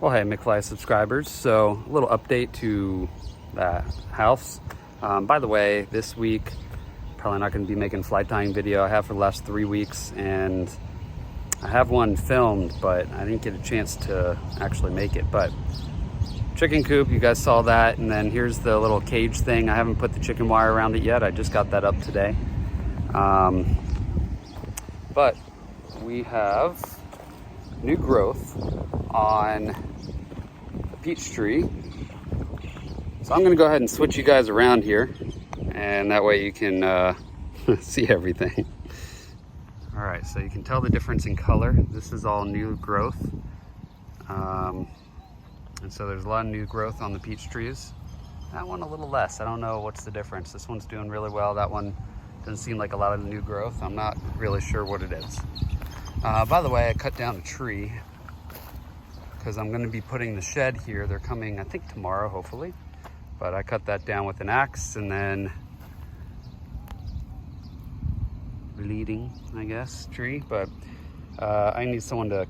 Well, hey, McFly subscribers. So, a little update to the house. By the way, this week, probably not going to be making fly tying video. I have for the last 3 weeks, and I have one filmed, but I didn't get a chance to actually make it. But chicken coop, you guys saw that, and then here's the little cage thing. I haven't put the chicken wire around it yet. I just got that up today. But we have new growth on the peach tree. So I'm gonna go ahead and switch you guys around here, and that way you can see everything. All right, so you can tell the difference in color. This is all new growth. And so there's a lot of new growth on the peach trees. That one a little less. I don't know what's the difference. This one's doing really well. That one doesn't seem like a lot of new growth. I'm not really sure what it is. By the way, I cut down a tree because I'm going to be putting the shed here. They're coming, I think, tomorrow, hopefully. But I cut that down with an axe, and then bleeding, I guess, tree. But I need someone to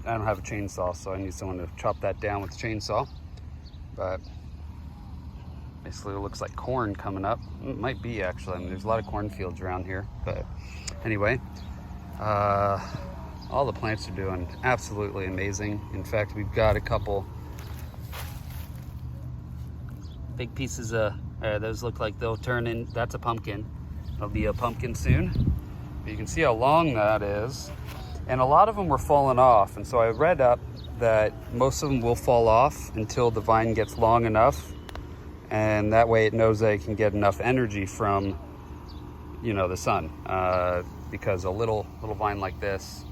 I don't have a chainsaw, so I need someone to chop that down with a chainsaw. But basically it looks like corn coming up. It might be, actually. I mean, there's a lot of cornfields around here. But anyway, all the plants are doing absolutely amazing. In fact, we've got a couple big pieces of, those look like they'll turn in, that's a pumpkin. It'll be a pumpkin soon. But you can see how long that is. And a lot of them were falling off. And so I read up that most of them will fall off until the vine gets long enough. And that way it knows that it can get enough energy from, the sun. Because a little vine like this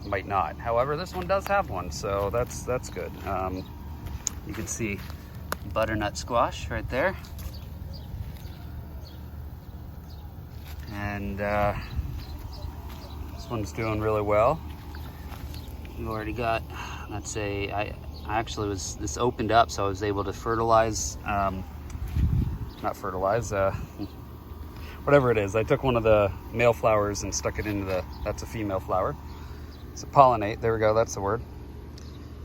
might not. However, this one does have one, so that's good. You can see butternut squash right there. And this one's doing really well. We've already got, let's say, I actually this opened up, so I was able to fertilize, not fertilize, whatever it is. I took one of the male flowers and stuck it into that's a female flower. So pollinate, there we go, that's the word.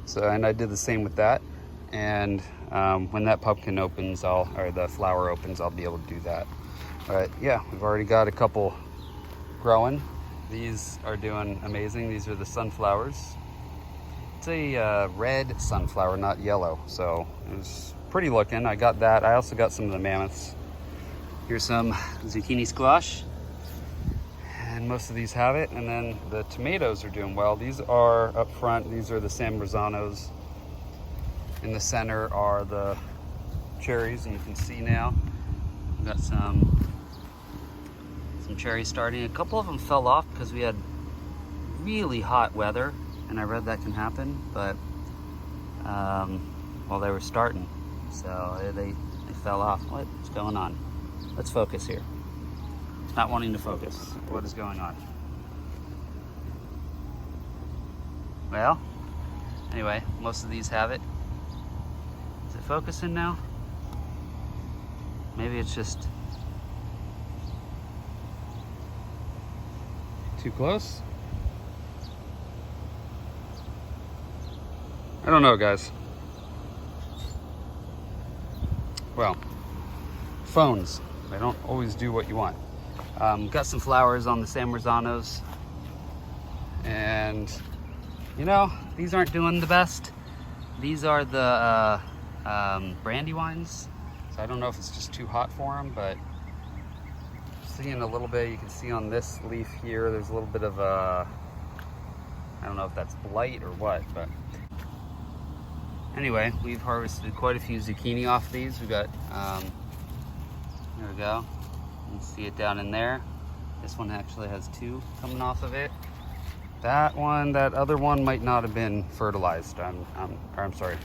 So, and I did the same with that. And when that pumpkin opens, or the flower opens, I'll be able to do that. But yeah, we've already got a couple growing. These are doing amazing. These are the sunflowers. It's a red sunflower, not yellow. So it was pretty looking. I got that. I also got some of the mammoths. Here's some zucchini squash. And most of these have it. And then the tomatoes are doing well. These are up front. These are the San Marzanos. In the center are the cherries, and you can see now we've got some cherries starting. A couple of them fell off because we had really hot weather, and I read that can happen, but well, they were starting, so they fell off. What's going on? Let's focus here. It's not wanting to focus. What is going on? Well, anyway, most of these have it. Is it focusing now? Maybe it's just too close? I don't know, guys. Well, phones, they don't always do what you want. Got some flowers on the San Marzanos, and these aren't doing the best. These are the brandywines, so I don't know if it's just too hot for them, but seeing a little bit, you can see on this leaf here, there's a little bit of I don't know if that's blight or what, but anyway, we've harvested quite a few zucchini off these. We got, there we go. You can see it down in there. This one actually has 2 coming off of it. That other one might not have been fertilized. I'm sorry,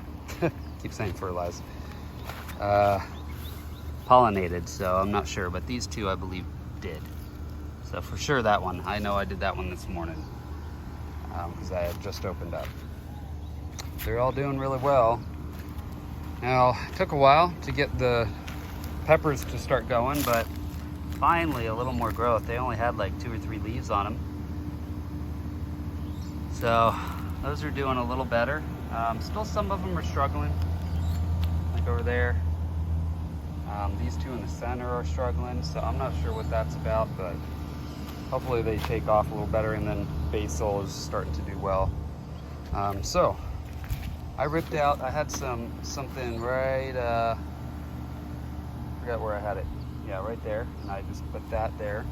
keep saying fertilized. Pollinated, so I'm not sure, but these 2 I believe did. So for sure that one, I know I did that one this morning because I had just opened up. They're all doing really well. Now, it took a while to get the peppers to start going, but finally a little more growth. They only had like 2 or 3 leaves on them. So those are doing a little better. Still some of them are struggling, like over there. These two in the center are struggling, so I'm not sure what that's about, but hopefully they take off a little better, and then basil is starting to do well. So I ripped out, I had something right, I forgot where I had it. Yeah, right there, and I just put that there.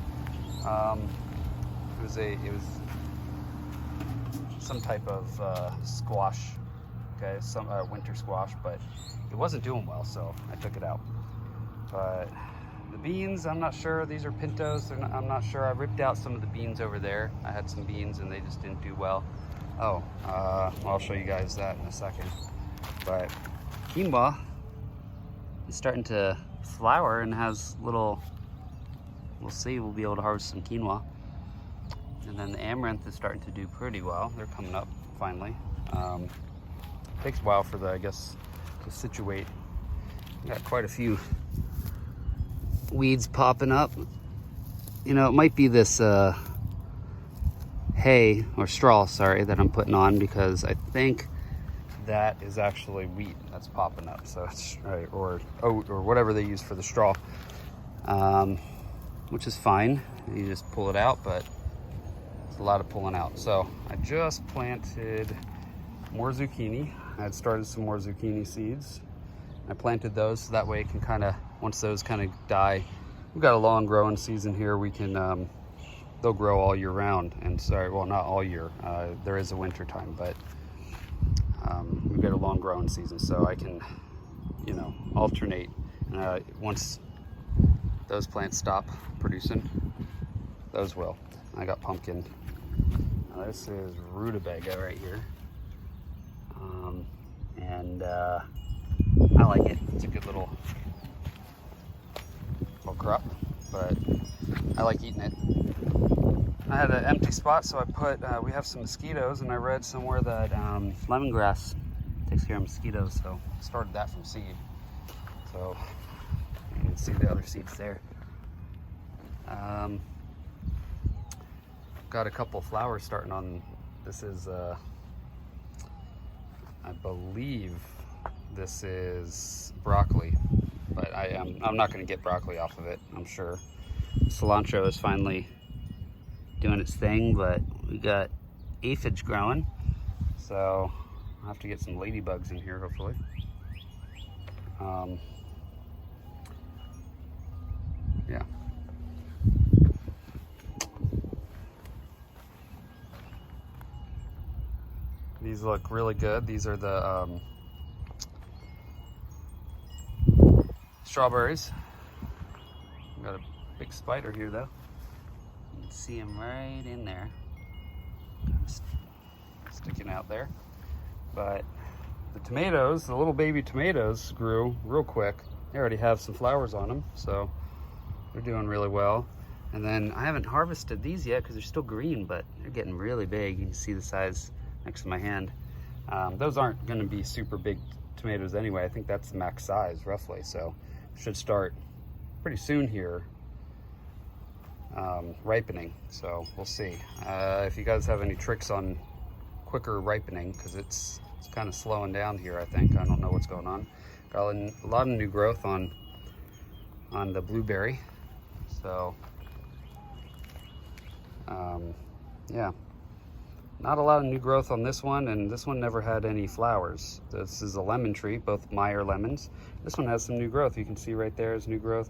It was some type of squash, okay, some winter squash, but it wasn't doing well, so I took it out. But the beans, I'm not sure. These are pintos. I'm not sure. I ripped out some of the beans over there. I had some beans and they just didn't do well. Oh, I'll show you guys that in a second. But quinoa is starting to flower and has little, we'll see, we'll be able to harvest some quinoa. And then the amaranth is starting to do pretty well. They're coming up finally. Takes a while for the, I guess, to situate. Got quite a few weeds popping up. You know, it might be this hay or straw, sorry, that I'm putting on, because I think that is actually wheat that's popping up. So it's right, or oat or whatever they use for the straw, which is fine. You just pull it out, but it's a lot of pulling out. So I just planted more zucchini. I had started some more zucchini seeds. I planted those so that way it can kind of, once those kind of die, we've got a long growing season here. We can, they'll grow all year round. And sorry, well, not all year. There is a winter time, but we've got a long growing season, so I can, you know, alternate. Once those plants stop producing, those will. I got pumpkin. Now, this is rutabaga right here. I like it. It's a good little crop, but I like eating it. I had an empty spot, so I put, we have some mosquitoes, and I read somewhere that lemongrass takes care of mosquitoes, so I started that from seed. So you can see the other seeds there. Got a couple flowers starting on, this is, I believe this is broccoli, but I'm not going to get broccoli off of it, I'm sure. Cilantro is finally doing its thing, but we got aphids growing, so I'll have to get some ladybugs in here, hopefully. Yeah. These look really good. These are the strawberries. Got a big spider here though. You can see him right in there, sticking out there. But the tomatoes, the little baby tomatoes, grew real quick. They already have some flowers on them, so they're doing really well. And then I haven't harvested these yet because they're still green, but they're getting really big. You can see the size next to my hand. Those aren't going to be super big tomatoes anyway. I think that's the max size roughly, so should start pretty soon here ripening, so we'll see. If you guys have any tricks on quicker ripening, because it's kind of slowing down here, I think. I don't know what's going on. Got a lot of new growth on the blueberry, so yeah, not a lot of new growth on this one, and this one never had any flowers. This is a lemon tree, both Meyer lemons. This one has some new growth. You can see right there is new growth.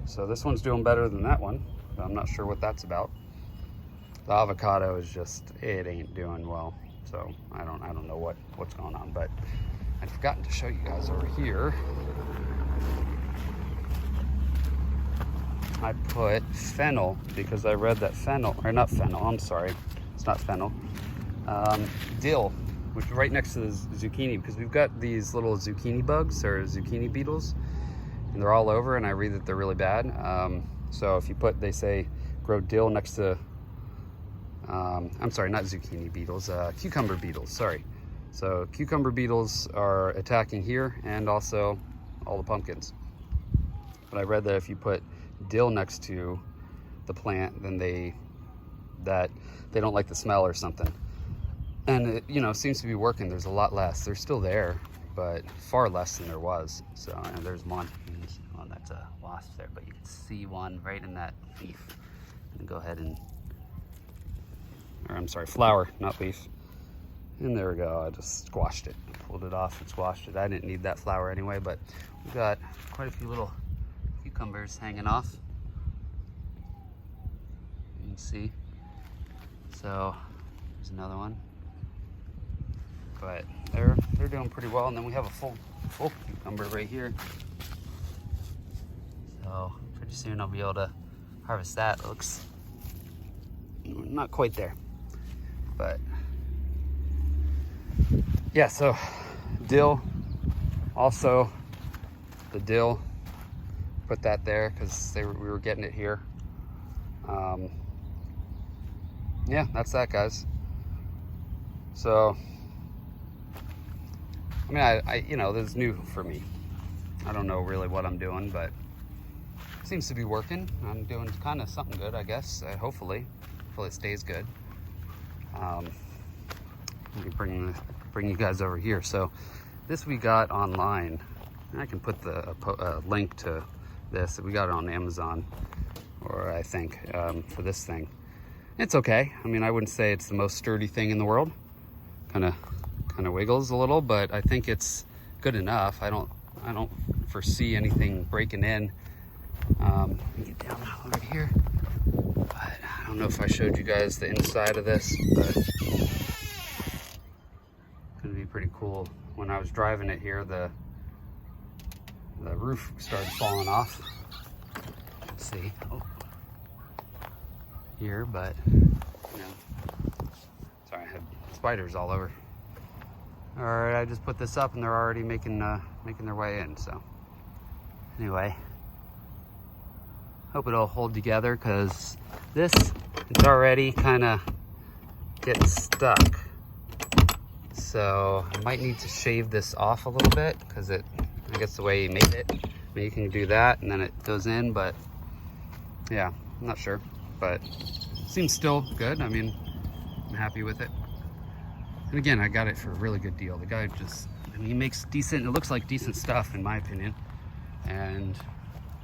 So this one's doing better than that one, but I'm not sure what that's about. The avocado is just, it ain't doing well. So I don't know what's going on, but I'd forgotten to show you guys over here. I put fennel because I read that fennel, or not fennel, I'm sorry. It's not fennel. Dill, which is right next to the zucchini, because we've got these little zucchini bugs or zucchini beetles, and they're all over, and I read that they're really bad. So if you put, they say, grow dill next to, I'm sorry, not zucchini beetles, cucumber beetles, sorry. So cucumber beetles are attacking here and also all the pumpkins. But I read that if you put dill next to the plant, then they don't like the smell or something. And it, you know, seems to be working. There's a lot less. They're still there, but far less than there was. So, and there's one. Well, that's a wasp there, but you can see one right in that leaf. And go ahead and, or I'm sorry, flower, not leaf. And there we go. I just squashed it, pulled it off and squashed it. I didn't need that flower anyway, but we got quite a few little cucumbers hanging off. You can see. So there's another one. But they're doing pretty well, and then we have a full cucumber right here. So pretty soon I'll be able to harvest that. It looks not quite there, but yeah. So dill, also the dill, put that there because we were getting it here. Yeah, that's that, guys. So I mean, I you know, this is new for me. I don't know really what I'm doing, but it seems to be working. I'm doing kind of something good, I guess. Hopefully it stays good. Let me bring you guys over here. So this we got online. I can put the link to this. We got it on Amazon, or I think for this thing. It's okay. I mean, I wouldn't say it's the most sturdy thing in the world. Kind of wiggles a little, but I think it's good enough. I don't foresee anything breaking in. Get down over here, but I don't know if I showed you guys the inside of this, but it's gonna be pretty cool. When I was driving it here, the roof started falling off. Let's see, here, but you know, sorry, I have spiders all over. All right, I just put this up and they're already making their way in. So anyway, hope it'll hold together, because it's already kind of getting stuck. So I might need to shave this off a little bit, because I guess the way he made it. I mean, you can do that and then it goes in, but yeah, I'm not sure, but seems still good. I mean, I'm happy with it. And again, I got it for a really good deal. The guy just, I mean, he makes decent, it looks like decent stuff in my opinion, and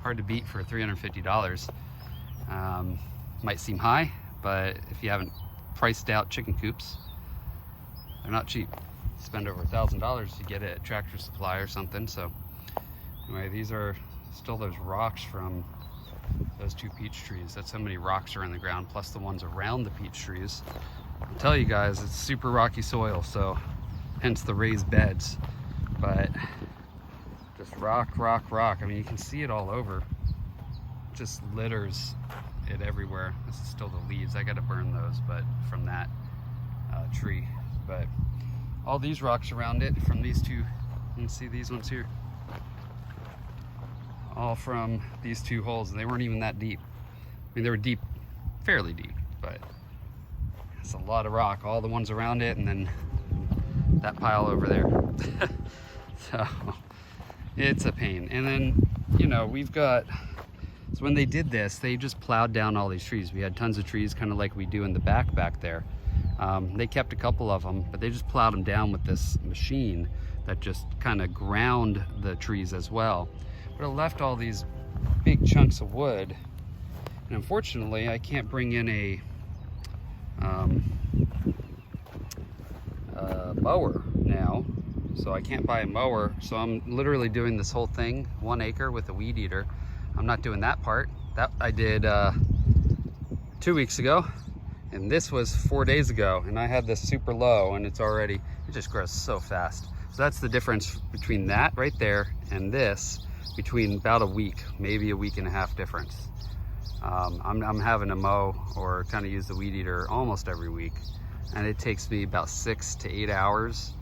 hard to beat for $350. Might seem high, but if you haven't priced out chicken coops, they're not cheap. Spend over $1,000 to get it at Tractor Supply or something. So anyway, these are still those rocks from those 2 peach trees. That's how many rocks are in the ground, plus the ones around the peach trees. I'll tell you guys, it's super rocky soil, so hence the raised beds. But just rock. I mean, you can see it all over. Just litters it everywhere. This is still the leaves. I got to burn those, but from that tree. But all these rocks around it, from these 2, you can see these ones here, all from these 2 holes, and they weren't even that deep. I mean, they were deep, fairly deep, but it's a lot of rock. All the ones around it, and then that pile over there. So it's a pain. And then, you know, we've got, so when they did this, they just plowed down all these trees. We had tons of trees, kind of like we do in the back there. They kept a couple of them, but they just plowed them down with this machine that just kind of ground the trees as well. But it left all these big chunks of wood. And unfortunately, I can't bring in a mower now, so I can't buy a mower. So I'm literally doing this whole thing, 1 acre with a weed eater. I'm not doing that part. That I did 2 weeks ago, and this was 4 days ago, and I had this super low, and it just grows so fast. So that's the difference between that right there and this, between about a week, maybe a week and a half difference. I'm having to mow or kind of use the weed eater almost every week, and it takes me about 6 to 8 hours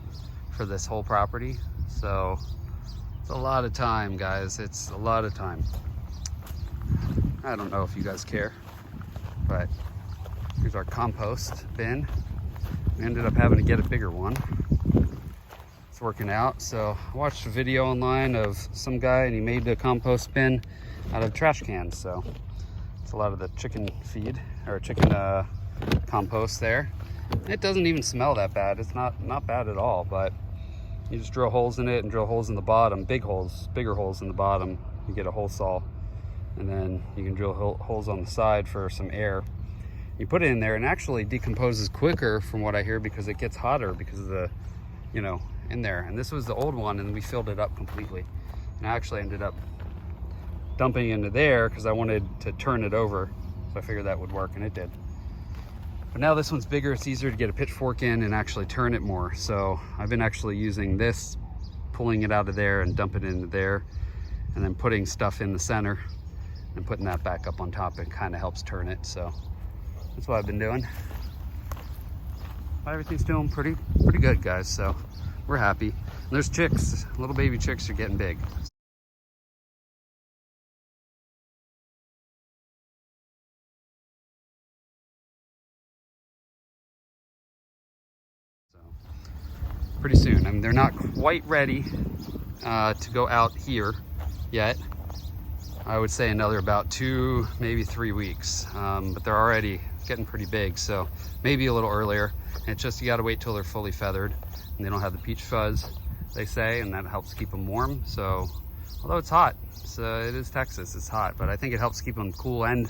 for this whole property. So it's a lot of time, guys. It's a lot of time. I don't know if you guys care, but here's our compost bin. We ended up having to get a bigger one. It's working out. So I watched a video online of some guy, and he made a compost bin out of trash cans. So it's a lot of the chicken feed, or chicken compost there. It doesn't even smell that bad. It's not bad at all, but you just drill holes in it and drill holes in the bottom, bigger holes in the bottom. You get a hole saw, and then you can drill holes on the side for some air. You put it in there and actually decomposes quicker from what I hear because it gets hotter because of the, you know, in there. And this was the old one and we filled it up completely. And I actually ended up dumping into there because I wanted to turn it over. So I figured that would work, and it did. But now this one's bigger, it's easier to get a pitchfork in and actually turn it more. So I've been actually using this, pulling it out of there and dumping it into there, and then putting stuff in the center and putting that back up on top. It kind of helps turn it. So that's what I've been doing. But everything's doing pretty good, guys. So we're happy. And there's chicks, little baby chicks are getting big. Pretty soon. I mean, they're not quite ready to go out here yet. I would say another about 2, maybe 3 weeks, but they're already getting pretty big, so maybe a little earlier. And it's just you got to wait till they're fully feathered and they don't have the peach fuzz, they say, and that helps keep them warm. So although it's hot, so it is Texas, it's hot, but I think it helps keep them cool and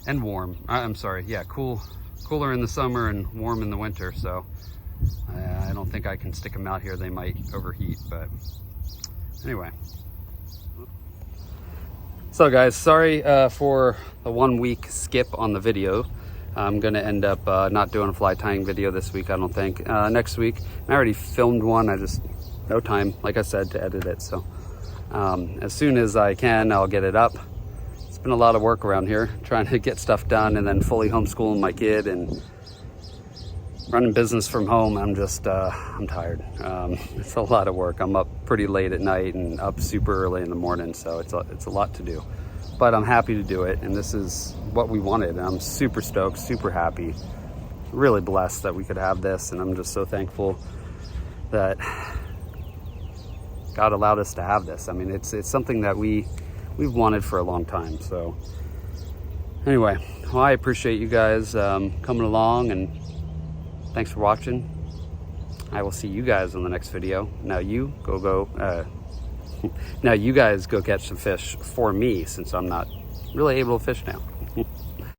warm. I'm sorry, yeah, cooler in the summer and warm in the winter. So I don't think I can stick them out here. They might overheat, but anyway. So guys, sorry for the 1 week skip on the video. I'm gonna end up not doing a fly tying video this week, I don't think. Next week, I already filmed one, I just, no time, like I said, to edit it. So as soon as I can, I'll get it up. It's been a lot of work around here, trying to get stuff done and then fully homeschooling my kid and running business from home. I'm just, I'm tired. It's a lot of work. I'm up pretty late at night and up super early in the morning. So it's a lot to do, but I'm happy to do it. And this is what we wanted. And I'm super stoked, super happy, really blessed that we could have this. And I'm just so thankful that God allowed us to have this. I mean, it's something that we've wanted for a long time. So anyway, well, I appreciate you guys coming along, and thanks for watching. I will see you guys on the next video. Now you now you guys go catch some fish for me, since I'm not really able to fish now.